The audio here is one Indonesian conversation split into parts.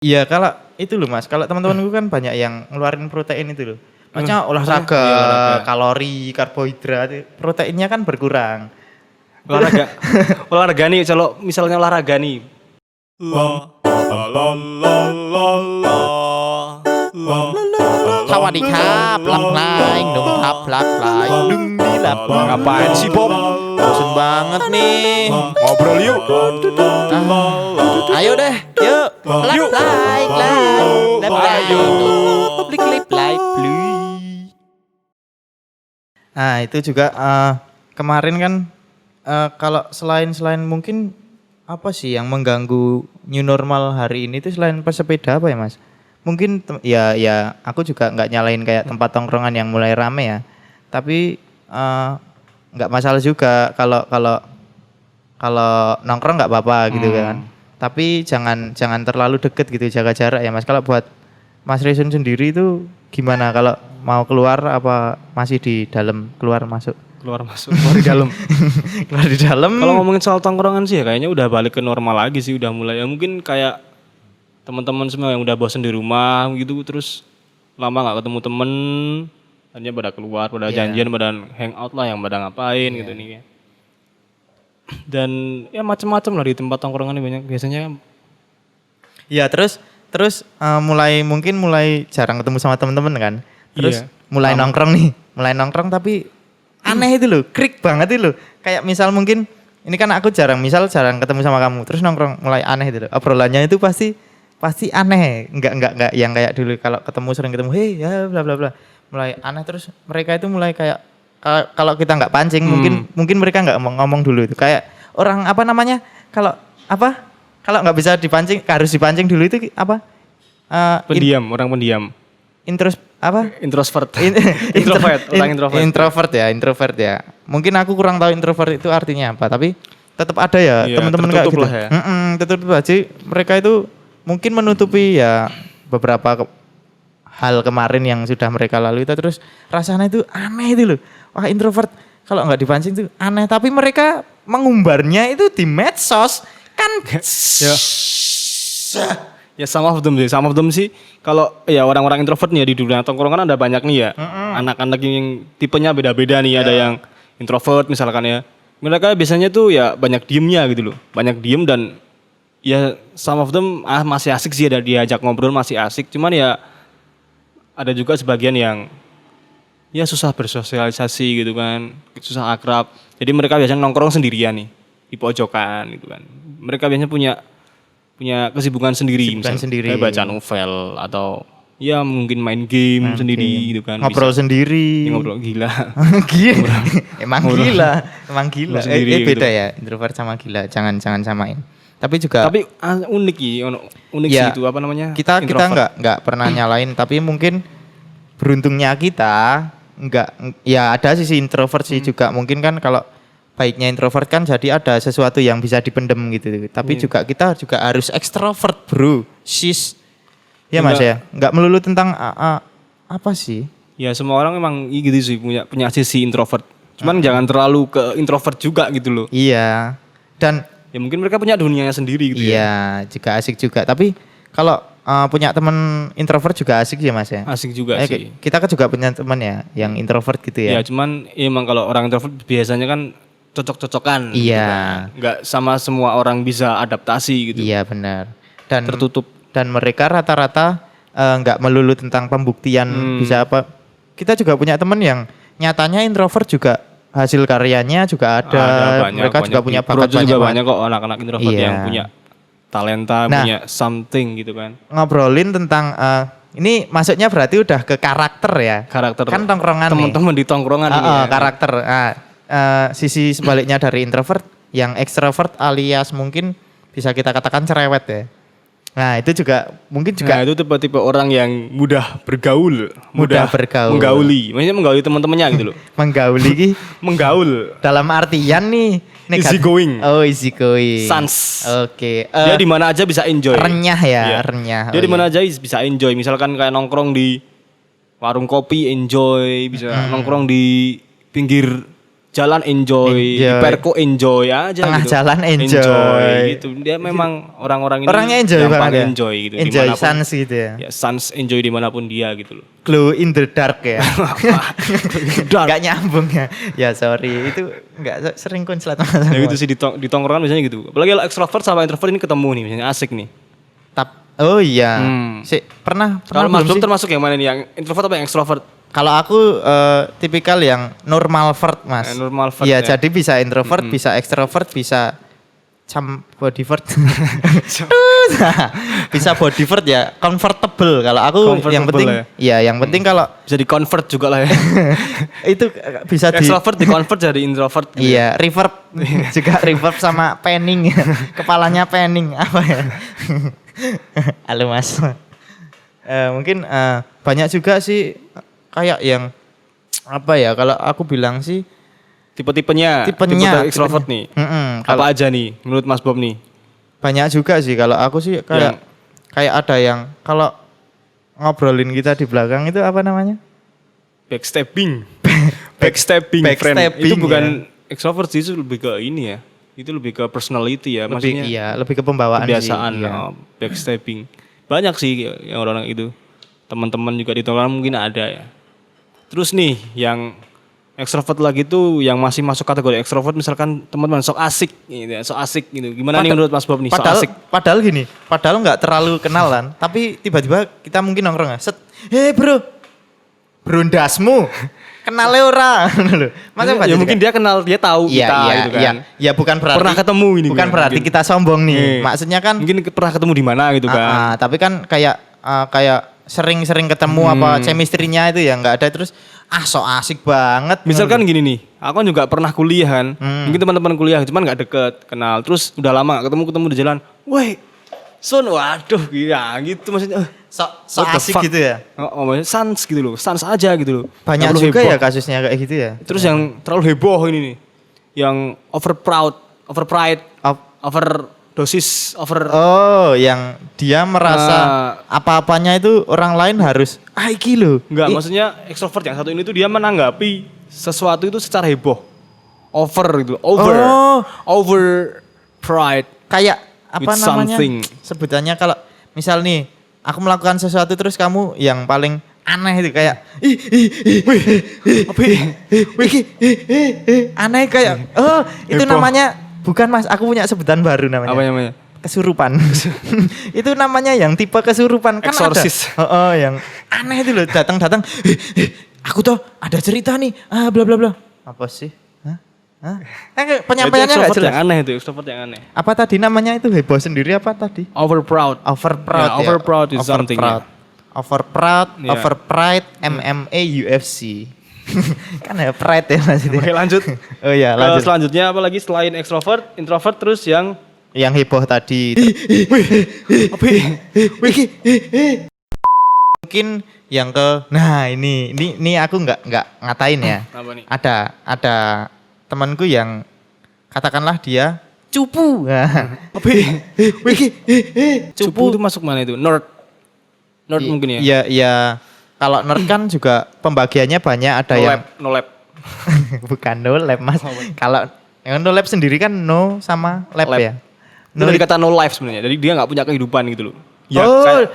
Iya, kalau itu loh Mas, kalau teman-temanku kan banyak yang ngeluarin protein itu loh. Maksudnya olahraga, Iya, olahraga. kalori, karbohidrat, proteinnya kan berkurang. Olahraga nih, kalau misalnya olahraga nih. Sawadika, plak plak, dung plak plak plak, dung dilap. Ngapain sih Bob? Bosen banget nih. Ngobrol yuk. Ayo deh, yuk. Plak plak plak, public plak Nah itu juga kemarin kan kalau selain mungkin apa sih yang mengganggu new normal hari ini itu selain pesepeda apa ya Mas? Mungkin ya aku juga nggak nyalain kayak tempat tongkrongan yang mulai rame ya. Tapi nggak masalah juga kalau nongkrong nggak apa-apa gitu kan. Tapi jangan terlalu deket gitu, jaga jarak ya Mas. Kalau buat Mas Resun sendiri itu gimana kalau mau keluar apa masih di dalam keluar masuk? Keluar masuk, keluar di dalam. Keluar di dalam. Kalau ngomongin soal tongkrongan sih ya kayaknya udah balik ke normal lagi sih, udah mulai ya mungkin kayak teman-teman semua yang udah bosan di rumah gitu terus lama nggak ketemu temen, hanya pada keluar, pada janjian, pada hangout lah, yang pada ngapain gitu nih ya. Dan ya macam-macam lah di tempat tongkrongan ini banyak biasanya. Ya terus mulai jarang ketemu sama teman-teman kan. Terus mulai nongkrong tapi aneh itu loh, krik banget itu loh. Kayak misal mungkin ini kan aku jarang ketemu sama kamu, terus nongkrong mulai aneh itu loh. Obrolannya itu pasti aneh, enggak yang kayak dulu kalau sering ketemu, hei ya bla bla bla. Mulai aneh terus mereka itu mulai kayak kalau kita nggak pancing mungkin mereka nggak ngomong dulu itu kayak orang apa namanya kalau nggak bisa dipancing harus dipancing dulu itu apa? Orang pendiam. Introvert ya. Mungkin aku kurang tahu introvert itu artinya apa, tapi tetap ada ya teman-teman kayak gitu. Ya. Tertutup aja. Mereka itu mungkin menutupi ya beberapa hal kemarin yang sudah mereka lalui itu, terus rasanya itu aneh itu loh. Wah, introvert kalau nggak dipancing itu aneh, tapi mereka mengumbarnya itu di medsos kan. Ya some of them sih kalau ya orang-orang introvert nih ya di dunia tongkrongan ada banyak nih ya. Anak-anak yang tipenya beda-beda nih, ada yang introvert misalkan ya. Mereka biasanya tuh ya banyak diemnya gitu loh. Banyak diem dan ya some of them masih asik sih, ada diajak ngobrol masih asik. Cuman ya ada juga sebagian yang ya susah bersosialisasi gitu kan, susah akrab. Jadi mereka biasanya nongkrong sendirian nih di pojokan gitu kan. Mereka biasanya punya kesibukan sendiri, misalnya kayak baca novel atau ya mungkin main game sendiri gitu kan. Ngobrol sendiri. Ya, ngobrol gila. Emang gila. Beda ya introvert sama gila. Jangan samain. Tapi unik sih itu apa namanya? Kita nggak pernah nyalain, tapi mungkin beruntungnya kita nggak, ya ada sisi introvert sih juga. Mungkin kan kalau baiknya introvert kan jadi ada sesuatu yang bisa dipendem gitu. Tapi kita juga harus ekstrovert bro. Sis. Ya Mas ya. Nggak melulu tentang apa sih? Ya semua orang memang gitu sih punya sisi introvert. Cuman jangan terlalu ke introvert juga gitu loh. Iya. Dan ya mungkin mereka punya dunianya sendiri gitu ya. Iya, juga asik juga. Tapi kalau punya teman introvert juga asik ya Mas ya. Asik juga sih. Kita kan juga punya teman ya yang introvert gitu ya. Ya cuman emang kalau orang introvert biasanya kan cocok-cocokan. Iya. Gitu, nggak sama semua orang bisa adaptasi gitu. Iya benar. Dan tertutup. Dan mereka rata-rata nggak melulu tentang pembuktian bisa apa. Kita juga punya teman yang nyatanya introvert juga, hasil karyanya juga ada. Mereka juga punya bakat banyak kok anak-anak introvert yang punya talenta, punya something gitu kan. Ngobrolin tentang ini maksudnya berarti udah ke karakter ya. Karakter. Kan tongkrongan teman-teman di tongkrongan ini ya. Karakter. Sisi sebaliknya dari introvert, yang ekstrovert alias mungkin bisa kita katakan cerewet ya. Nah itu juga mungkin juga. Nah itu tipe-tipe orang yang mudah bergaul. Menggauli. Maksudnya menggauli teman-temannya gitu loh. Menggaul. Dalam artian nih. Easy going. Oh easy going. Sans. Oke. Dia di mana aja bisa enjoy. Renyah ya, renyah. Dia di mana aja bisa enjoy. Misalkan kayak nongkrong di warung kopi enjoy, bisa nongkrong di pinggir jalan enjoy, di perko enjoy aja tengah gitu. jalan enjoy gitu. Dia memang orang-orang ini orangnya enjoy gampang banget ya? enjoy gitu. Enjoy Dimanapun- sans gitu ya. Ya, sans enjoy dimanapun dia gitu loh. Glow in the dark ya. Dark. Gak nyambung ya. Ya sorry, itu gak sering konslet Mas. Ya gitu sih di tongkrongan biasanya gitu. Apalagi kalau extrovert sama introvert ini ketemu nih, misalnya asik nih. Oh iya. Hmm. Pernah Kalau Mas belum Bob sih? termasuk yang mana nih? Yang introvert apa yang extrovert? Kalau aku tipikal yang normal vert Mas. Normal vert Iya, ya. jadi bisa introvert, bisa extrovert, bisa bodyvert. Bisa bodyvert ya, comfortable. Kalau aku yang Comfortable penting ya? iya, yang penting kalau Bisa di convert juga lah ya. itu bisa di Extrovert di convert jadi introvert. Gitu. iya, reverb juga reverb sama panning. Kepalanya panning apa ya? Halo Mas. Mungkin banyak juga sih kayak yang apa ya, kalau aku bilang sih Tipenya tipe extrovert nih. Apa aja nih menurut Mas Bob nih? banyak juga sih, kalau aku sih kayak ada yang kalau ngobrolin kita di belakang itu apa namanya? Backstabbing. Backstabbing, friend. Backstabbing, Itu bukan extrovert sih, itu lebih ke ini ya. Itu lebih ke personality ya, maksudnya. Lebih ke pembawaan kebiasaan sih. Iya. backstabbing. Banyak sih yang orang-orang itu. Teman-teman juga di tongkrongan mungkin ada ya. Terus nih yang extrovert lagi tuh yang masih masuk kategori extrovert, misalkan teman-teman sok asik gitu ya, sok asik gitu. Gimana nih menurut Mas Bob nih sok asik? Padahal gini, padahal nggak terlalu kenalan, tapi tiba-tiba kita mungkin nongkrong ya. Set, bro, brondasmu, kenal ora, Masa Ya mungkin dia kenal, dia tahu kita gitu kan. Iya, bukan berarti Pernah ketemu ini bukan kan, berarti mungkin. kita sombong nih. Maksudnya kan Mungkin pernah ketemu di mana gitu kan. tapi kan kayak sering-sering ketemu apa chemistry-nya itu ya nggak ada, terus sok asik banget. Misalkan gini nih, aku kan juga pernah kuliah kan. Mungkin teman-teman kuliah cuman nggak deket, kenal. Terus udah lama gak ketemu di jalan. Woi, Son, waduh ya gitu maksudnya. sok What the asik fuck? gitu ya. Maksudnya sans gitu loh, sans aja gitu loh. Banyak Nggak perlu juga heboh. ya kasusnya kayak gitu ya. Terus yang terlalu heboh ini nih. Yang over pride, overdosis, Oh, yang dia merasa apa-apanya itu orang lain harus iki loh. Enggak, maksudnya extrovert yang satu ini tuh dia menanggapi sesuatu itu secara heboh. Over pride. Kayak apa with namanya? something. Sebutannya kalau misal nih, aku melakukan sesuatu terus kamu yang paling aneh itu kayak aneh kayak itu Heboh. namanya bukan Mas, aku punya sebutan baru namanya. Apa namanya? Kesurupan. Itu namanya yang tipe kesurupan kan Exorcist. ada. Yang aneh itu loh, datang-datang aku tuh ada cerita nih, bla bla bla. Apa sih? Penyampaiannya enggak Extrovert jelas. yang aneh itu, extrovert yang aneh. Apa tadi namanya itu heboh sendiri apa tadi? Over proud. Over proud Ya, over proud is something, ya. Over proud, Ya. over pride, MMA, UFC. Kan ya pride ya maksudnya. Oke, lanjut. Oh iya, Kalau lanjut. selanjutnya apa lagi selain extrovert, introvert, terus yang Yang heboh tadi. Mungkin yang ini aku nggak ngatain ya. apa nih? Ada temanku yang katakanlah dia cupu. Cupu itu masuk mana itu? Nerd mungkin ya? Iya. Kalau nerd kan juga pembagiannya banyak, ada yang No lab. bukan no lab Mas. Kalau yang no lab sendiri kan no sama lab. Ya. Itu dari kata no life sebenarnya. Jadi dia nggak punya kehidupan gitu loh. Ya,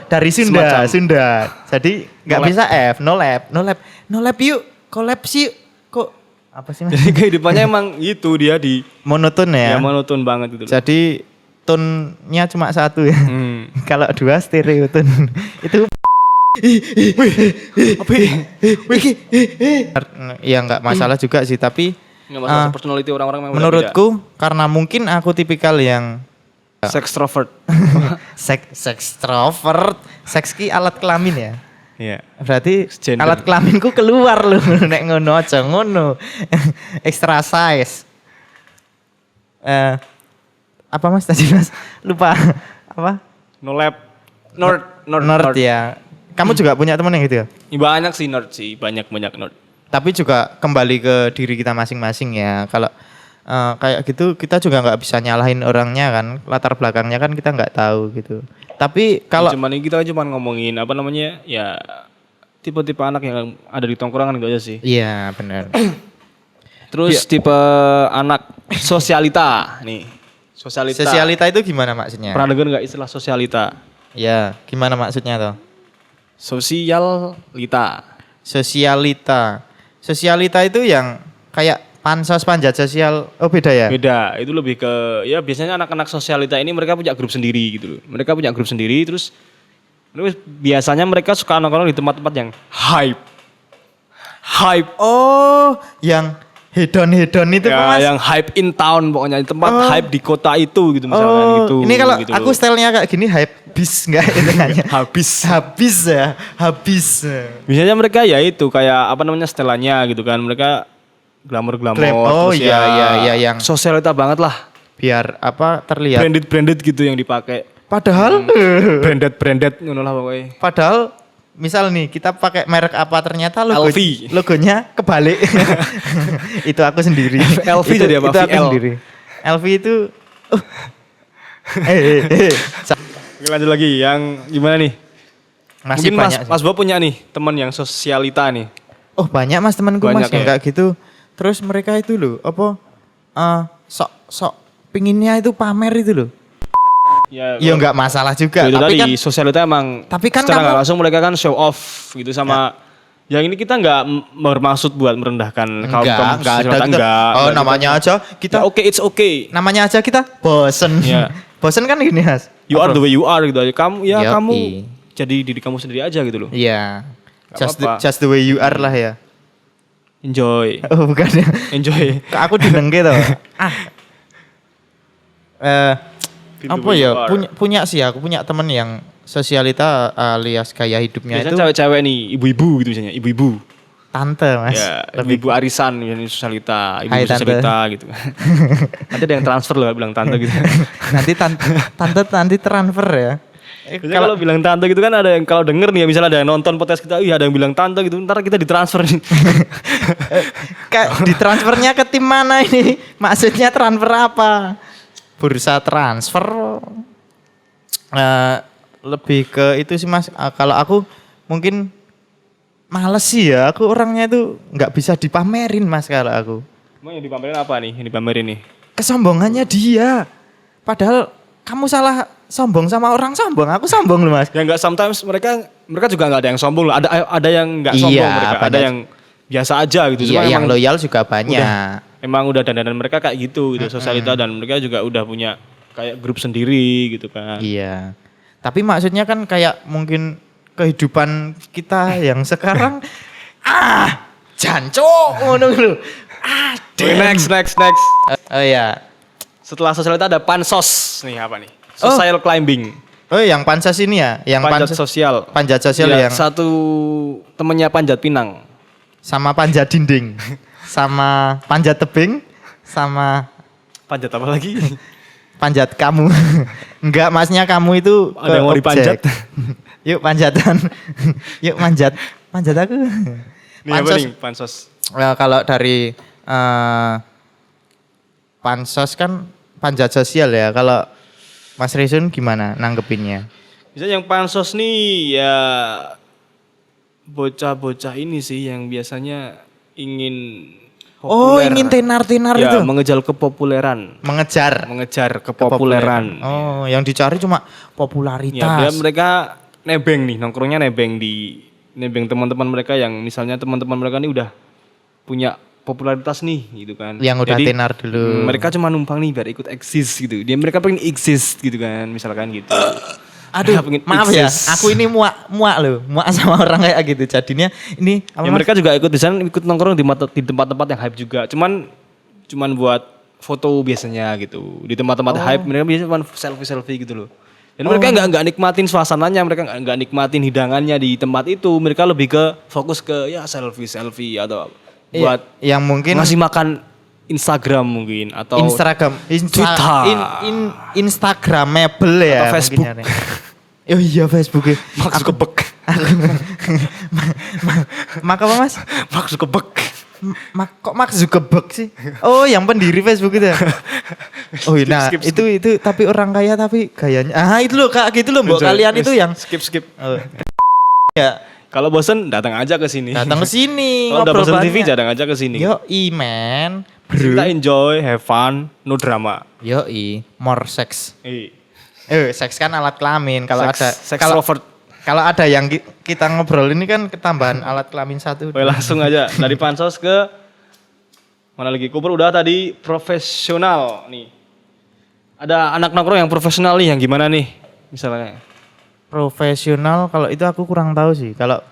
dari semacam. Sunda. Jadi nggak No lab. bisa F, no lab yuk, collab sih. Kok apa sih Mas? Jadi kehidupannya emang gitu, dia di Monoton ya. monoton banget gitu loh. Jadi tone-nya cuma satu ya. Kalau dua stereo tone. Itu ya nggak masalah juga sih, tapi Nggak masalah personality orang-orang memang menurutku karena mungkin aku tipikal yang sextrovert. sextrovert, seks ki alat kelamin ya. Iya. Berarti Gender. alat kelaminku keluar loh nek ngono aja ngono. Extra size. Apa Mas tadi Mas? Lupa. Apa? No lab. Nerd ya. Kamu juga punya teman yang gitu ya? Banyak sih nerd sih, banyak nerd. Tapi juga kembali ke diri kita masing-masing ya. Kalau kayak gitu kita juga nggak bisa nyalahin orangnya kan, latar belakangnya kan kita nggak tahu gitu. Tapi kalau Kita cuma ngomongin apa namanya ya tipe-tipe anak yang ada di tongkrongan gitu aja sih. iya benar. Terus tipe anak sosialita nih. Sosialita. Sosialita itu gimana maksudnya? Pernah dengar nggak istilah sosialita? Ya, gimana maksudnya tuh? Sosialita. Sosialita itu yang kayak pansos panjat sosial. Oh beda ya? Beda, itu lebih ke ya biasanya anak-anak sosialita ini mereka punya grup sendiri gitu loh. Mereka punya grup sendiri terus biasanya mereka suka nongkrong di tempat-tempat yang hype. Oh, yang hedon itu Ya, Mas. yang hype in town pokoknya tempat hype di kota itu gitu misalkan gitu. Ini kalau gitu aku loh. stylenya kayak gini hype bis enggak hitungannya? Habis. Biasanya mereka ya itu kayak apa namanya setelannya gitu kan. Mereka glamour-glamour Oh terus iya yang sosialita banget lah. biar apa terlihat. Branded gitu yang dipakai. Padahal Branded ngono lah pokoknya. Padahal misal nih kita pakai merek apa ternyata LV. logonya kebalik. Itu aku sendiri. LV jadi apa? Itu aku VL. sendiri. LV itu Oke, lanjut lagi yang gimana nih? masih Mungkin banyak. Mas Bob punya nih teman yang sosialita nih. Oh banyak Mas temanku Banyak Mas yang ya? kayak gitu. Terus mereka itu loh apa sok pinginnya itu pamer itu loh. Ya, Ya enggak masalah juga. itu Tapi tadi kan sosialita emang tapi kan secara kamu- nggak langsung mereka kan show off gitu sama yang ini kita nggak bermaksud buat merendahkan kaum enggak ada sosialita, gitu. enggak. Oh Enggak, namanya aja kita Ya, it's okay. namanya aja kita bosen. Iya. Bosen kan gini Mas. You are the way you are gitu aja. Kamu Yoki. kamu jadi diri kamu sendiri aja gitu loh. Iya. Gak apa-apa. Just the way you are lah ya. Enjoy. Oh bukan ya. Enjoy. Kak aku dinengke tau. Be the Apa way you ya? are. Punya sih aku punya temen yang sosialita alias gaya hidupnya Biasanya itu cewek-cewek nih, ibu-ibu gitu biasanya, ibu-ibu. tante Mas. Ya, Lebih ibu arisan misalnya sosialita, ibu Hai, Tante. sosialita gitu. Nanti ada yang transfer loh bilang tante gitu. nanti nanti transfer ya. Biasanya kalau bilang tante gitu kan ada yang kalau denger nih ya misalnya ada yang nonton podcast kita, ada yang bilang tante gitu, ntar kita ditransfer nih. Kayak ditransfernya ke tim mana ini? Maksudnya transfer apa? Bursa transfer. Lebih ke itu sih Mas. Kalau aku mungkin males sih ya. Aku orangnya itu nggak bisa dipamerin Mas kalau aku. Emang yang dipamerin apa nih? Yang dipamerin nih? Kesombongannya dia. Padahal kamu salah sombong sama orang sombong. Aku sombong loh Mas. Ya enggak, sometimes mereka juga enggak ada yang sombong loh. Ada yang enggak sombong Iya, mereka, ada banyak. yang biasa aja gitu. Iya, Cuma yang emang loyal juga banyak. emang udah dandanan mereka kayak gitu sosialita dan mereka juga udah punya kayak grup sendiri gitu kan. Iya. Tapi maksudnya kan kayak mungkin kehidupan kita yang sekarang jancuk ngono lho. Oke, next. Oh ya. Setelah sosialita ada pansos nih apa nih? Social climbing. Oh yang pansos ini ya, yang Panjat pansos sosial. panjat sosial Ya, yang satu temennya panjat pinang. sama panjat dinding, sama panjat tebing, sama Panjat apa lagi? panjat kamu. Enggak, masnya kamu itu Ada yang mau objek. dipanjat? Yuk panjatan. Yuk manjat. Manjat aku. Nih apa nih pansos? Kalau dari pansos kan panjat sosial ya. Kalau Mas Rizun gimana nanggepinnya? Misalnya yang pansos nih ya bocah-bocah ini sih yang biasanya ingin Oh, populer. ingin tenar-tenar Ya, itu. mengejar kepopuleran. Mengejar Kepopuleran. Oh, yang dicari cuma popularitas. Ya, mereka nebeng nih, nongkrongnya nebeng teman-teman mereka yang misalnya teman-teman mereka ini udah punya popularitas nih gitu kan. Yang udah Jadi, tenar dulu. mereka cuma numpang nih biar ikut eksis gitu. Mereka pengen eksis gitu kan, misalkan gitu. Aduh, Pengen maaf ya, eksis. aku ini muak loh, muak sama orang kayak gitu. Jadinya ini apa Ya, Mas? mereka juga ikut nongkrong di tempat-tempat yang hype juga. Cuman buat foto biasanya gitu. Di tempat-tempat hype mereka biasanya cuma selfie gitu loh. Dan mereka nggak nikmatin suasananya, mereka nggak nikmatin hidangannya di tempat itu. Mereka lebih ke fokus ke ya selfie atau buat yang mungkin ngasih makan Instagram mungkin atau Instagram, Twitter. Instagramable ya. Atau Facebook. mungkin ya. Oh iya Facebook ya. Mark Zuckerberg. Mak apa Mas? Mark Zuckerberg. Kok Mark Zuckerberg sih? Oh, yang pendiri Facebook itu ya? Oh, nah skip. itu tapi orang kaya tapi gayanya. Itu loh Kak, gitu loh Mbok Enjoy. kalian itu yang skip. oh. Ya, Kalau bosen datang aja ke sini. Datang ke sini. Kalau udah ngobrol bosen TV banyak. datang aja ke sini. Yo man, Kita enjoy, have fun, no drama. Yo more sex. Eh, Seks kan alat kelamin. Kalau ada sex kalau rovert. kalau ada yang kita ngobrol ini kan ketambahan alat kelamin satu. Oke, langsung aja dari pansos ke mana lagi? Kuper udah tadi profesional nih. Ada anak nongkrong yang profesional nih, yang gimana nih? Misalnya. Profesional kalau itu aku kurang tahu sih. Kalau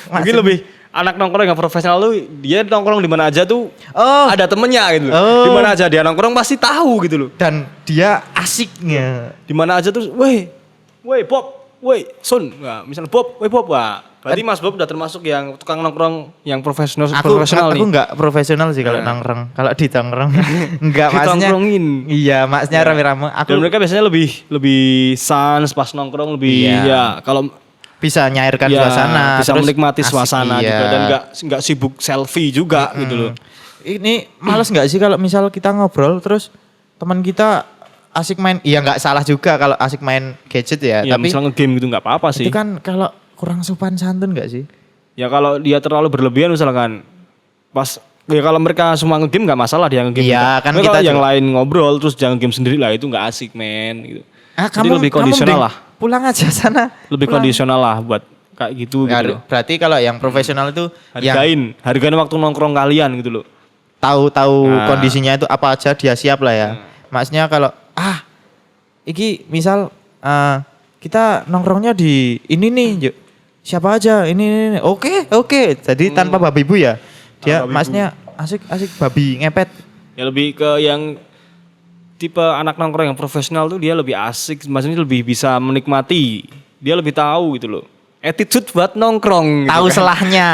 Mungkin lebih anak nongkrong yang profesional tuh dia nongkrong di mana aja tuh Oh. ada temennya gitu. Oh. Di mana aja dia nongkrong pasti tahu gitu loh. dan dia asiknya. Di mana aja tuh, weh Bob, weh Sun, nah, misalnya Bob, weh Bob, wah. Berarti Mas Bob udah termasuk yang tukang nongkrong yang profesional Aku nih. nggak profesional sih kalau nongkrong. Kalau di tongkrong nggak maksudnya. Ditongkrongin. Iya, maksudnya rame-rame. Dan mereka biasanya lebih sans pas nongkrong lebih Iya. ya kalau bisa nyairkan ya, suasana, bisa terus menikmati asik, suasana iya. juga dan nggak sibuk selfie juga gitu loh. Ini males nggak sih kalau misal kita ngobrol terus teman kita asik main, iya nggak salah juga kalau asik main gadget ya, Ya, tapi misalnya nge-game gitu nggak apa-apa sih. itu kan kalau kurang sopan santun nggak sih? Ya kalau dia terlalu berlebihan misalkan pas ya kalau mereka semua nge-game nggak masalah dia nge-game. Iya, juga. kan Tapi kita kalau yang juga- lain ngobrol terus jangan game sendiri lah itu nggak asik men gitu. Jadi lebih kamu kondisional mending lah. Pulang aja sana. Lebih Pulang. kondisional lah buat kayak gitu Ya, gitu loh. berarti kalau yang profesional itu yang Hargain waktu nongkrong kalian gitu loh. tahu Nah. kondisinya itu apa aja dia siap lah ya. Maksudnya kalau iki misal kita nongkrongnya di ini nih, yuk. Siapa aja ini. Oke. Jadi tanpa babi bu ya. Dia Tanpa babi maksudnya asik babi ngepet. Ya lebih ke yang tipe anak nongkrong yang profesional tuh dia lebih asik, maksudnya lebih bisa menikmati. Dia lebih tahu gitu loh. Attitude buat nongkrong. Tahu gitu kan. selahnya.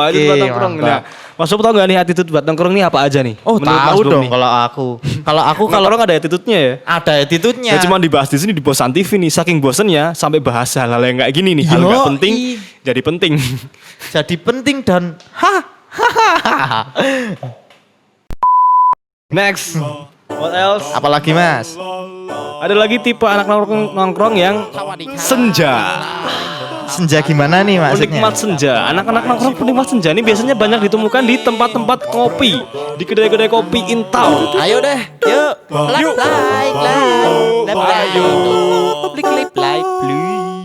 Attitude buat nongkrong. mantap. Nah, Mas Bob tau gak nih attitude buat nongkrong ini apa aja nih? Oh, Menurut Mas tahu Bob dong nih. kalau aku. Kalau Nongkrong ada attitude-nya ya? ada attitude-nya. Ya cuma dibahas di sini di Bosan TV nih, saking bosennya sampai bahas hal-hal yang kayak gini nih, hal Yoi. gak penting jadi penting. Jadi penting dan Next. What else? apalagi Mas? Ada lagi tipe anak nongkrong yang senja. Senja gimana nih maksudnya? Penikmat senja. Anak-anak nongkrong penikmat senja ini biasanya banyak ditemukan di tempat-tempat kopi, di kedai-kedai kopi in town. Ayo deh, yuk. Yuk. Like, like, like, like, like, like, like, like,